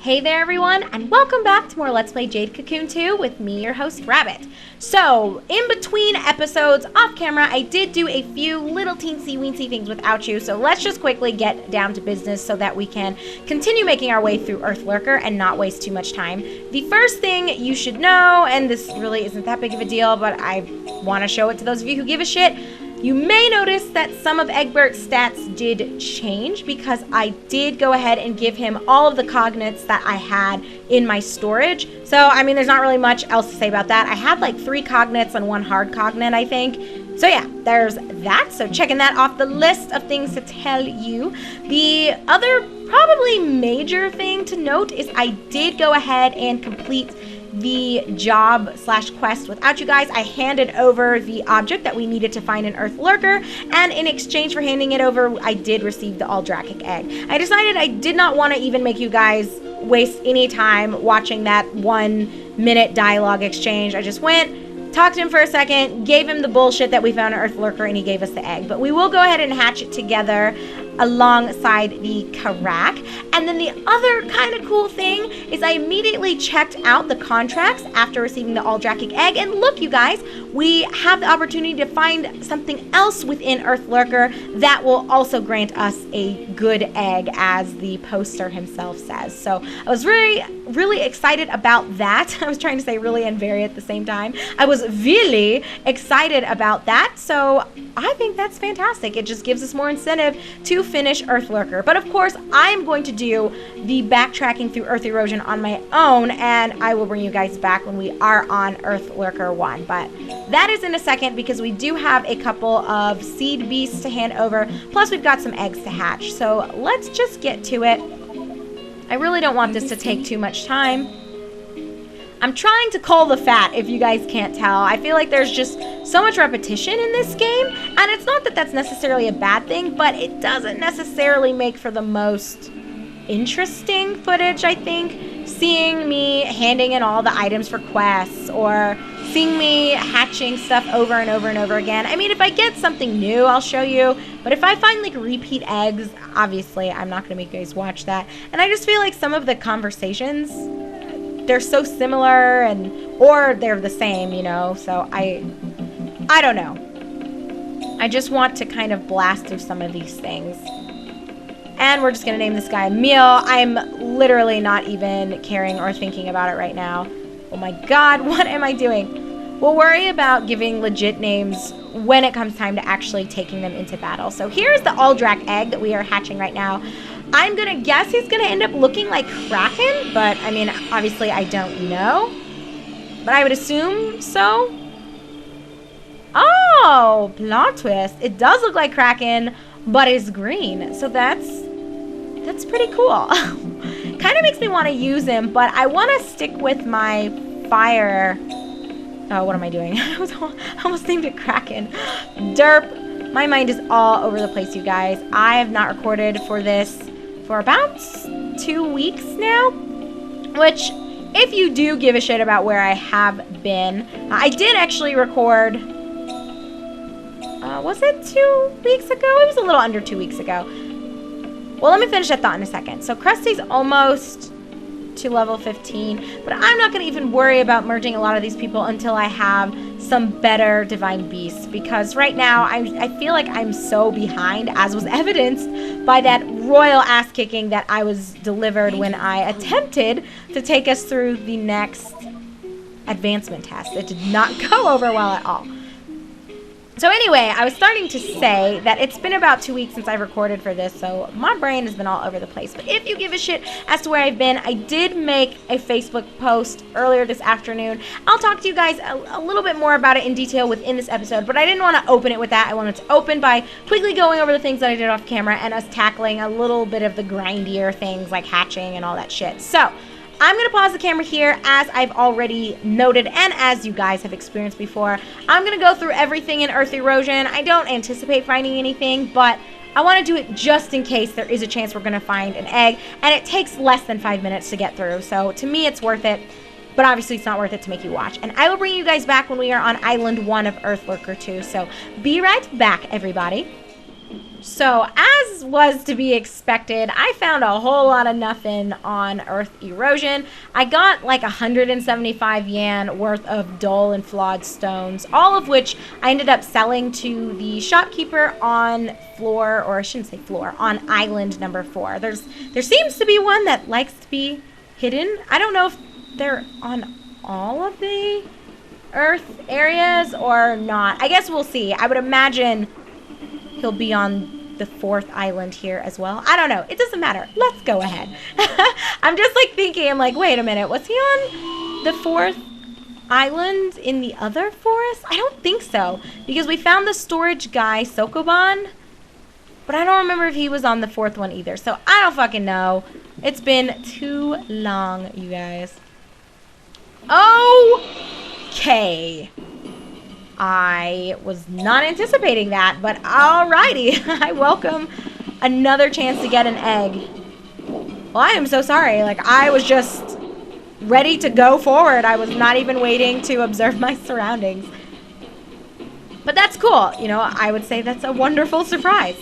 Hey there everyone, and welcome back to more Let's Play Jade Cocoon 2 with me, your host, Rabbit. So, in between episodes, off camera, I did do a few little teensy-weensy things without you, so let's just quickly get down to business so that we can continue making our way through Earth Lurker and not waste too much time. The first thing you should know, and this really isn't that big of a deal, but I want to show it to those of you who give a shit, you may notice that some of Egbert's stats did change because I did go ahead and give him all of the cognates that I had in my storage. So, I mean, there's not really much else to say about that. I had like 3 cognates and 1 hard cognate, I think. So yeah, there's that. So checking that off the list of things to tell you. The other probably major thing to note is I did go ahead and complete the job/quest without you guys. I handed over the object that we needed to find in Earth Lurker, and in exchange for handing it over, I did receive the Aldrakic egg. I decided I did not want to even make you guys waste any time watching that 1-minute dialogue exchange. I just went, talked to him for a second, gave him the bullshit that we found in Earth Lurker, and he gave us the egg. But we will go ahead and hatch it together alongside the Karak. And then the other kind of cool thing is I immediately checked out the contracts after receiving the Aldrakic egg, and look, you guys, we have the opportunity to find something else within Earth Lurker that will also grant us a good egg, as the poster himself says. So I was really excited about that. I was trying to say really and very at the same time. I was really excited about that, so I think that's fantastic. It just gives us more incentive to finish Earth Lurker. But of course, I'm going to do the backtracking through Earth Erosion on my own, and I will bring you guys back when we are on Earth Lurker 1. But that is in a second, because we do have a couple of seed beasts to hand over, plus we've got some eggs to hatch. So let's just get to it. I really don't want this to take too much time. I'm trying to cull the fat, if you guys can't tell. I feel like there's just so much repetition in this game, and it's not that that's necessarily a bad thing, but it doesn't necessarily make for the most interesting footage, I think. Seeing me handing in all the items for quests, or seeing me hatching stuff over and over and over again. I mean, if I get something new, I'll show you, but if I find like repeat eggs, obviously I'm not going to make you guys watch that. And I just feel like some of the conversations, they're so similar, or they're the same, you know, so I don't know. I just want to kind of blast through some of these things. And we're just going to name this guy Emil. I'm literally not even caring or thinking about it right now. Oh my god, what am I doing? We'll worry about giving legit names when it comes time to actually taking them into battle. So here's the Aldrak egg that we are hatching right now. I'm going to guess he's going to end up looking like Kraken, but I mean, obviously I don't know. But I would assume so. Oh, plot twist. It does look like Kraken, but it's green. So that's pretty cool. Kind of makes me want to use him, but I want to stick with my fire. Oh, what am I doing? I almost named it Kraken. Derp. My mind is all over the place, you guys. I have not recorded for this for about 2 weeks now, which, if you do give a shit about where I have been, I did actually record, was it 2 weeks ago? It was a little under 2 weeks ago. Well, let me finish that thought in a second. So Krusty's almost to level 15, but I'm not going to even worry about merging a lot of these people until I have some better divine beasts, because right now I feel like I'm so behind, as was evidenced by that royal ass kicking that I was delivered when I attempted to take us through the next advancement test. It did not go over well at all. So anyway, I was starting to say that it's been about 2 weeks since I've recorded for this, so my brain has been all over the place. But if you give a shit as to where I've been, I did make a Facebook post earlier this afternoon. I'll talk to you guys a little bit more about it in detail within this episode, but I didn't want to open it with that. I wanted to open by quickly going over the things that I did off camera and us tackling a little bit of the grindier things like hatching and all that shit. So I'm going to pause the camera here, as I've already noted and as you guys have experienced before. I'm going to go through everything in Earth Erosion. I don't anticipate finding anything, but I want to do it just in case there is a chance we're going to find an egg, and it takes less than 5 minutes to get through. So to me, it's worth it, but obviously it's not worth it to make you watch. And I will bring you guys back when we are on Island 1 of Earth Lurker 2. So be right back, everybody. So, as was to be expected, I found a whole lot of nothing on Earth Erosion. I got like 175 yen worth of dull and flawed stones, all of which I ended up selling to the shopkeeper on floor, or I shouldn't say floor, on island number 4. There seems to be one that likes to be hidden. I don't know if they're on all of the Earth areas or not. I guess we'll see. I would imagine he'll be on the 4th island here as well. I don't know. It doesn't matter. Let's go ahead. I'm just like thinking, I'm like, wait a minute. Was he on the 4th island in the other forest? I don't think so. Because we found the storage guy, Sokoban. But I don't remember if he was on the 4th one either. So I don't fucking know. It's been too long, you guys. Okay. I was not anticipating that, but alrighty. I welcome another chance to get an egg. Well, I am so sorry. Like, I was just ready to go forward. I was not even waiting to observe my surroundings. But that's cool. You know, I would say that's a wonderful surprise.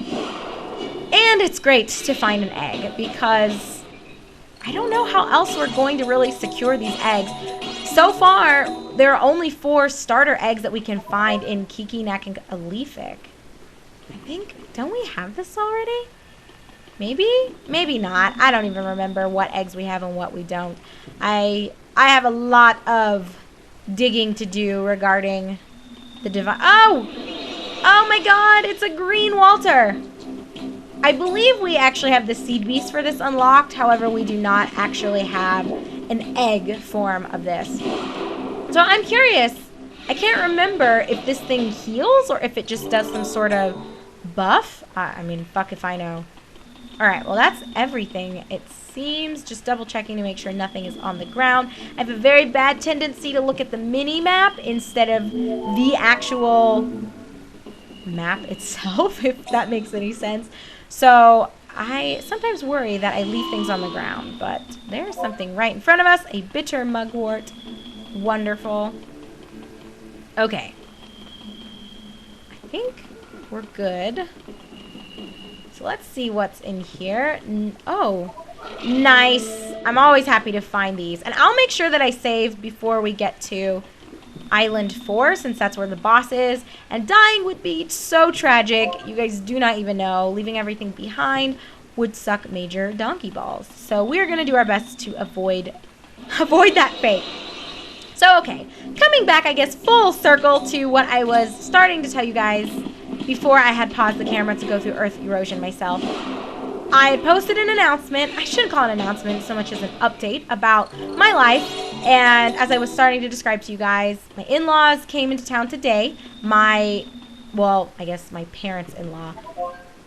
And it's great to find an egg because I don't know how else we're going to really secure these eggs. So far, there are only 4 starter eggs that we can find in Kikinak and Alefic. I think, don't we have this already? Maybe? Maybe not. I don't even remember what eggs we have and what we don't. I have a lot of digging to do regarding the divine. Oh! Oh my god, it's a green Walter! I believe we actually have the seed beast for this unlocked. However, we do not actually have an egg form of this. So I'm curious. I can't remember if this thing heals or if it just does some sort of buff. I mean, fuck if I know. Alright, well that's everything. It seems, just double checking to make sure nothing is on the ground. I have a very bad tendency to look at the mini-map instead of the actual map itself, if that makes any sense. So I sometimes worry that I leave things on the ground, but there's something right in front of us, a bitter mugwort. Wonderful. Okay. I think we're good. So let's see what's in here. Oh, nice. I'm always happy to find these. And I'll make sure that I save before we get to Island 4, since that's where the boss is. And dying would be so tragic. You guys do not even know. Leaving everything behind would suck major donkey balls. So we're going to do our best to avoid that fate. So, okay. Coming back, I guess, full circle to what I was starting to tell you guys before I had paused the camera to go through Earth Erosion myself. I posted an announcement. I shouldn't call it an announcement so much as an update about my life. And as I was starting to describe to you guys, my in-laws came into town today. Well, I guess my parents-in-law.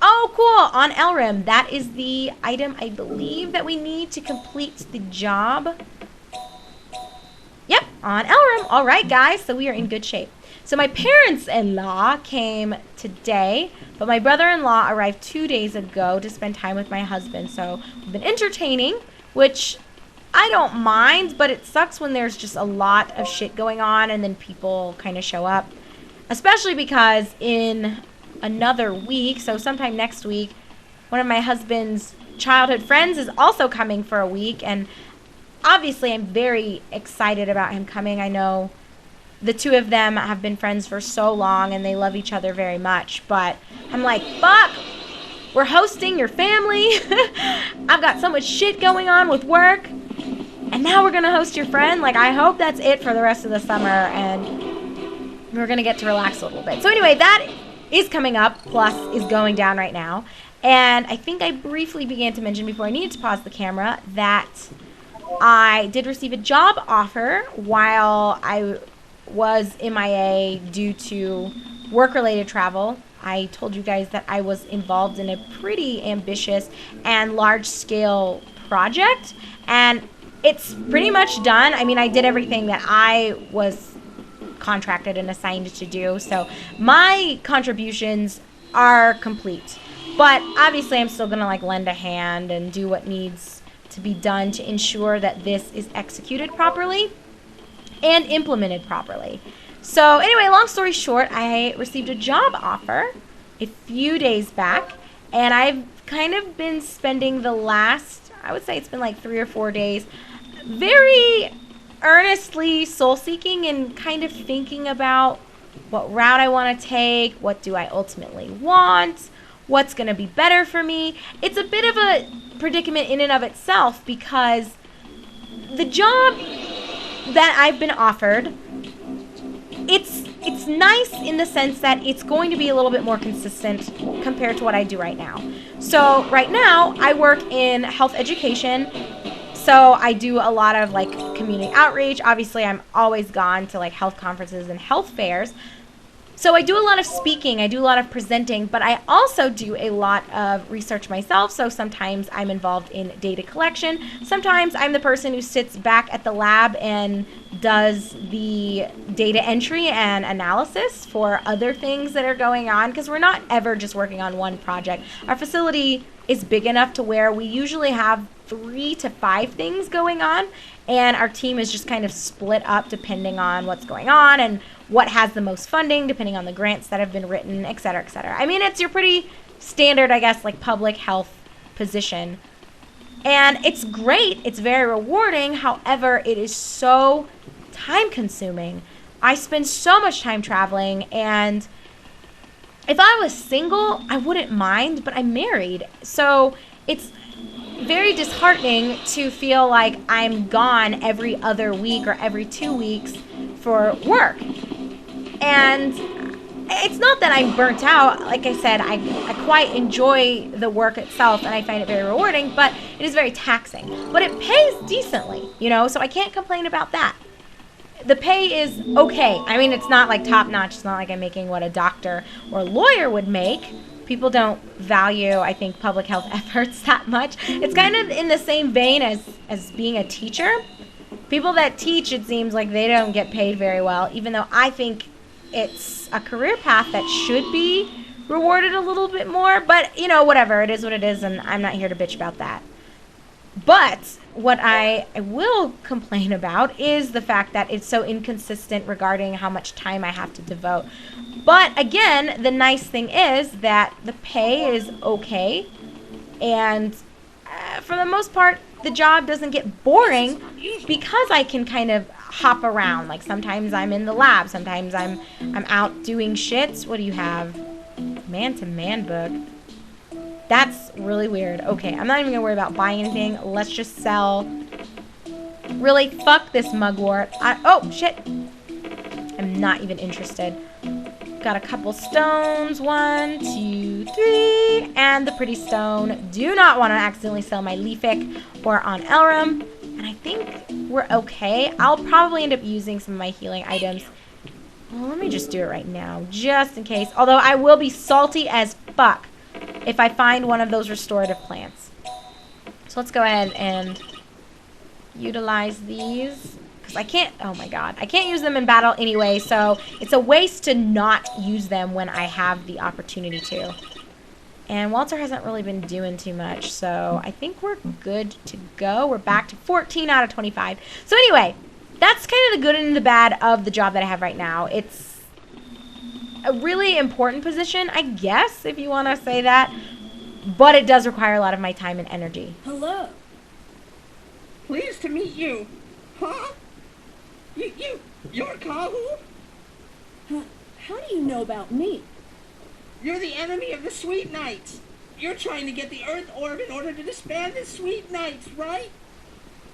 Oh, cool. On Elrim. That is the item I believe that we need to complete the job. Yep, on Elrim. All right, guys. So we are in good shape. So my parents-in-law came today, but my brother-in-law arrived 2 days ago to spend time with my husband. So we've been entertaining, which I don't mind, but it sucks when there's just a lot of shit going on and then people kind of show up. Especially because in another week, so sometime next week, one of my husband's childhood friends is also coming for a week. And obviously I'm very excited about him coming. I know the two of them have been friends for so long and they love each other very much. But I'm like, fuck, we're hosting your family. I've got so much shit going on with work. And now we're going to host your friend. Like, I hope that's it for the rest of the summer. And we're going to get to relax a little bit. So anyway, that is coming up. Plus is going down right now. And I think I briefly began to mention before I needed to pause the camera that I did receive a job offer while I was MIA due to work-related travel. I told you guys that I was involved in a pretty ambitious and large-scale project, and it's pretty much done. I mean, I did everything that I was contracted and assigned to do, so my contributions are complete. But obviously, I'm still gonna like lend a hand and do what needs to be done to ensure that this is executed properly and implemented properly. So anyway, long story short, I received a job offer a few days back, and I've kind of been spending the last, I would say it's been like 3 or 4 days, very earnestly soul-seeking and kind of thinking about what route I want to take, what do I ultimately want, what's going to be better for me. It's a bit of a predicament in and of itself because the job that I've been offered, it's nice in the sense that it's going to be a little bit more consistent compared to what I do right now. So right now I work in health education. So I do a lot of like community outreach. Obviously I'm always gone to like health conferences and health fairs. So I do a lot of speaking, I do a lot of presenting, but I also do a lot of research myself. So sometimes I'm involved in data collection. Sometimes I'm the person who sits back at the lab and does the data entry and analysis for other things that are going on, because we're not ever just working on one project. Our facility is big enough to where we usually have 3 to 5 things going on, and our team is just kind of split up depending on what's going on and what has the most funding, depending on the grants that have been written, et cetera, et cetera. I mean, it's your pretty standard, I guess, like public health position. And it's great. It's very rewarding. However, it is so time consuming. I spend so much time traveling, and if I was single, I wouldn't mind, but I'm married. So it's very disheartening to feel like I'm gone every other week or every 2 weeks for work. And it's not that I'm burnt out. Like I said, I quite enjoy the work itself, and I find it very rewarding, but it is very taxing. But it pays decently, so I can't complain about that. The pay is okay. I mean, it's not like top notch. It's not like I'm making what a doctor or a lawyer would make. People don't value, I think, public health efforts that much. It's kind of in the same vein as being a teacher. People that teach, it seems like they don't get paid very well, even though I think it's a career path that should be rewarded a little bit more. But, whatever. It is what it is, and I'm not here to bitch about that. But what I will complain about is the fact that it's so inconsistent regarding how much time I have to devote. But again, the nice thing is that the pay is okay, and for the most part, the job doesn't get boring because I can kind of hop around. Like sometimes I'm in the lab, sometimes I'm out doing shits. What do you have? Man-to-man book. That's really weird. Okay, I'm not even gonna worry about buying anything. Let's just sell. Really, fuck this mugwort. Oh, shit. I'm not even interested. Got a couple stones. 1, 2, 3. And the pretty stone. Do not want to accidentally sell my Leafic or on Elrum. And I think we're okay. I'll probably end up using some of my healing items. Well, let me just do it right now, just in case. Although I will be salty as fuck if I find one of those restorative plants. So let's go ahead and utilize these. Because I can't, oh my god, I can't use them in battle anyway, so it's a waste to not use them when I have the opportunity to. And Walter hasn't really been doing too much, so I think we're good to go. We're back to 14 out of 25. So anyway, that's kind of the good and the bad of the job that I have right now. It's a really important position, I guess, if you want to say that. But it does require a lot of my time and energy. Hello. Pleased to meet you. Huh? You're Kahu? How do you know about me? You're the enemy of the Sweet Knights. You're trying to get the Earth Orb in order to disband the Sweet Knights, right?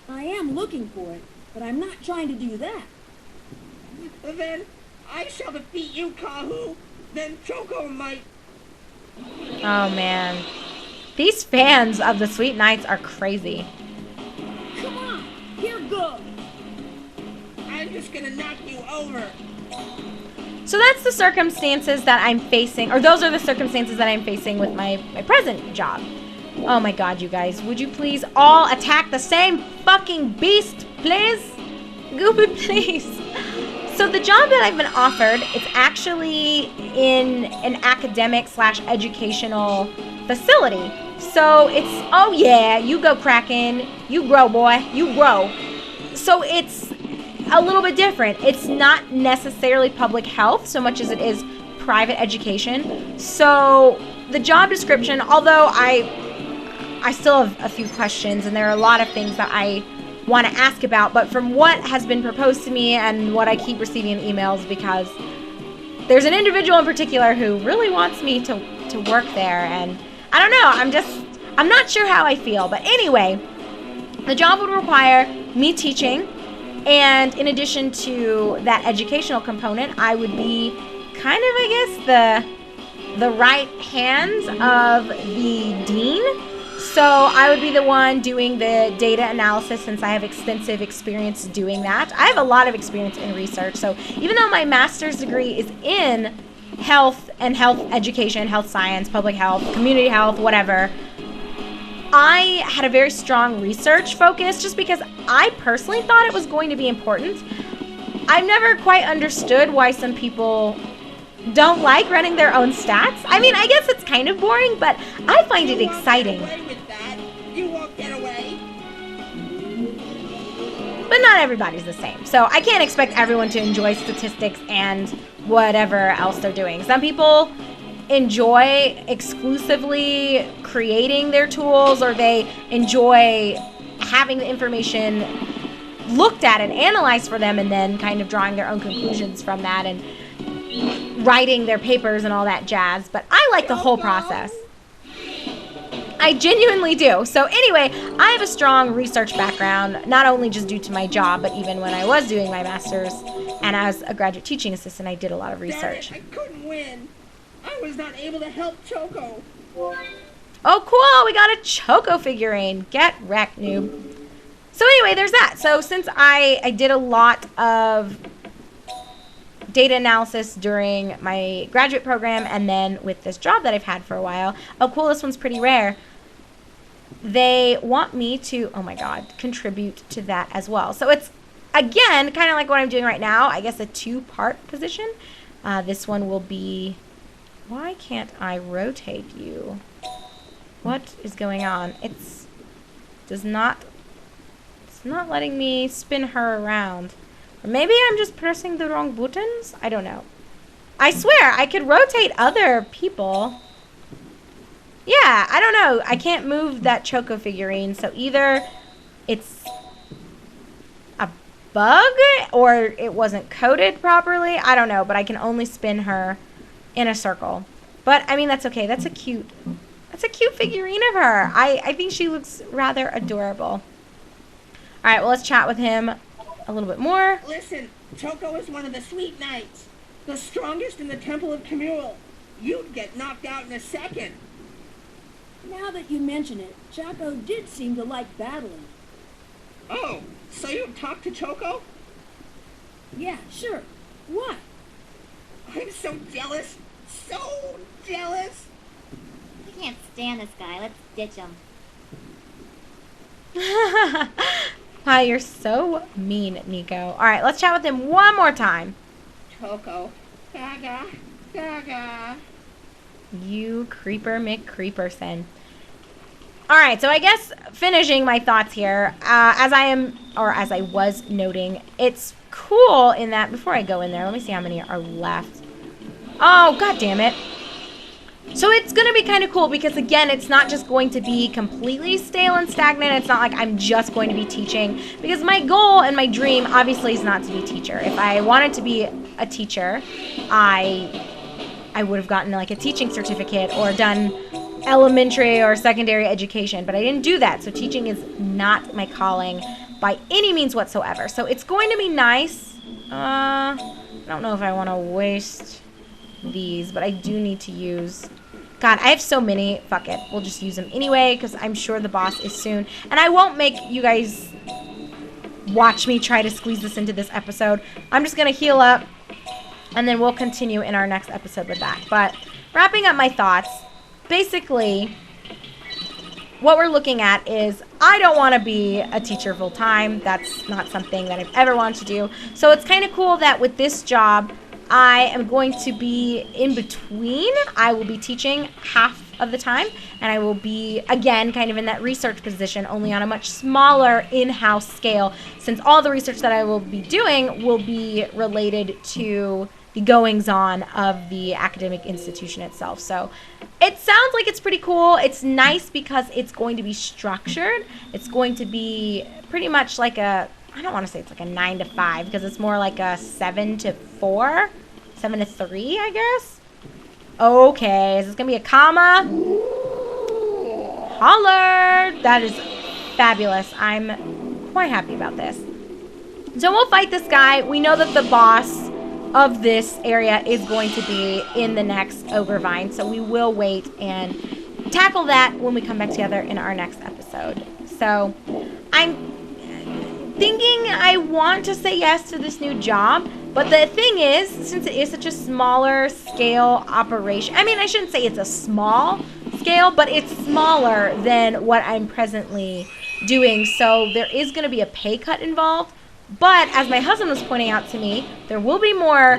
I am looking for it, but I'm not trying to do that. Then I shall defeat you, Kahu. Then Choco might... Oh man. These fans of the Sweet Knights are crazy. Come on, here goes. I'm just gonna knock you over. So that's the circumstances that I'm facing, or those are the circumstances that I'm facing with my present job. Oh my god, you guys. Would you please all attack the same fucking beast, please? Goopy, please. So the job that I've been offered, it's actually in an academic/educational facility. So it's, oh yeah, you go Kraken, you grow boy, you grow. So it's a little bit different. It's not necessarily public health so much as it is private education. So the job description, although I still have a few questions and there are a lot of things that I want to ask about, but from what has been proposed to me and what I keep receiving in emails, because there's an individual in particular who really wants me to work there, and I don't know, I'm not sure how I feel. But anyway, the job would require me teaching, and in addition to that educational component, I would be kind of, I guess, the right hands of the dean. So I would be the one doing the data analysis, since I have extensive experience doing that. I have a lot of experience in research. So even though my master's degree is in health and health education, health science, public health, community health, whatever, I had a very strong research focus just because I personally thought it was going to be important. I've never quite understood why some people don't like running their own stats. I mean, I guess it's kind of boring, but I find it exciting. You won't get away. But not everybody's the same. So I can't expect everyone to enjoy statistics and whatever else they're doing. Some people enjoy exclusively creating their tools, or they enjoy having the information looked at and analyzed for them, and then kind of drawing their own conclusions from that and writing their papers and all that jazz. But I like the whole process. I genuinely do. So anyway, I have a strong research background, not only just due to my job, but even when I was doing my master's and as a graduate teaching assistant, I did a lot of research. Darn it, I couldn't win. I was not able to help Choco. Oh, cool. We got a Choco figurine. Get wrecked, noob. So anyway, there's that. So since I did a lot of data analysis during my graduate program, and then with this job that I've had for a while, oh cool, this one's pretty rare, they want me to, oh my god, contribute to that as well. So it's, again, kind of like what I'm doing right now, I guess a two-part position. This one will be, why can't I rotate you? What is going on? It's not letting me spin her around. Maybe I'm just pressing the wrong buttons? I don't know. I swear, I could rotate other people. Yeah, I don't know. I can't move that Choco figurine, so either it's a bug or it wasn't coded properly. I don't know, but I can only spin her in a circle. But, I mean, that's okay. That's a cute figurine of her. I think she looks rather adorable. All right, well, let's chat with him a little bit more. Listen, Choco is one of the sweet knights, the strongest in the Temple of Kemuel. You'd get knocked out in a second. Now that you mention it, Choco did seem to like battling. Oh, so you talked to Choco? Yeah, sure. What? I'm so jealous. So jealous. I can't stand this guy. Let's ditch him. Wow, you're so mean, Nico. All right, let's chat with him one more time. Choco. Gaga. Gaga. You creeper McCreeperson. All right, so I guess finishing my thoughts here, as I was noting, it's cool in that, before I go in there, let me see how many are left. Oh, god damn it. So it's going to be kind of cool because, again, it's not just going to be completely stale and stagnant. It's not like I'm just going to be teaching, because my goal and my dream obviously is not to be a teacher. If I wanted to be a teacher, I would have gotten like a teaching certificate or done elementary or secondary education, but I didn't do that. So teaching is not my calling by any means whatsoever. So it's going to be nice. I don't know if I want to waste these, but I do need to use, god, I have so many. Fuck it, we'll just use them anyway, because I'm sure the boss is soon, and I won't make you guys watch me try to squeeze this into this episode. I'm just gonna heal up, and then we'll continue in our next episode with that. But wrapping up my thoughts, basically what we're looking at is, I don't want to be a teacher full time. That's not something that I've ever wanted to do. So it's kind of cool that with this job I am going to be in between. I will be teaching half of the time, and I will be, again, kind of in that research position, only on a much smaller in-house scale, since all the research that I will be doing will be related to the goings-on of the academic institution itself. So it sounds like it's pretty cool. It's nice because it's going to be structured. It's going to be pretty much like I don't want to say it's like a 9 to 5 because it's more like a 7 to 4, 7 to 3, I guess. Okay, is this going to be a comma? Holler! That is fabulous. I'm quite happy about this. So we'll fight this guy. We know that the boss of this area is going to be in the next ogre vine, so we will wait and tackle that when we come back together in our next episode. So I'm thinking I want to say yes to this new job, but the thing is, since it is such a smaller scale operation, I mean, I shouldn't say it's a small scale, but it's smaller than what I'm presently doing, so there is going to be a pay cut involved. But as my husband was pointing out to me, there will be more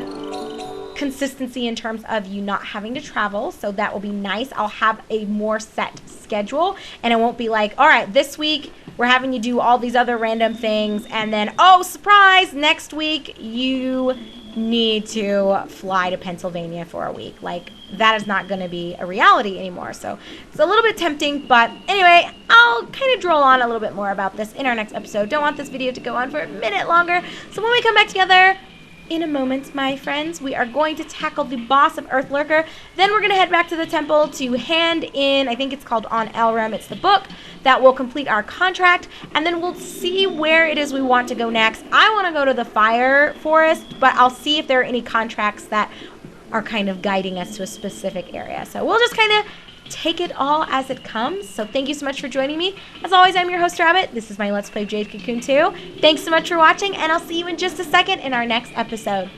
consistency in terms of you not having to travel, so that will be nice. I'll have a more set schedule, and it won't be like, all right, this week we're having you do all these other random things, and then, oh, surprise, next week you need to fly to Pennsylvania for a week. Like, that is not going to be a reality anymore. So it's a little bit tempting, but anyway, I'll kind of droll on a little bit more about this in our next episode. Don't want this video to go on for a minute longer. So when we come back together in a moment, my friends, we are going to tackle the boss of Earth Lurker. Then we're going to head back to the temple to hand in, I think it's called On Elrem. It's the book that will complete our contract, and then we'll see where it is we want to go next. I want to go to the fire forest, but I'll see if there are any contracts that are kind of guiding us to a specific area. So we'll just kind of take it all as it comes. So thank you so much for joining me. As always, I'm your host, Rabbit. This is my Let's Play Jade Cocoon 2. Thanks so much for watching, and I'll see you in just a second in our next episode.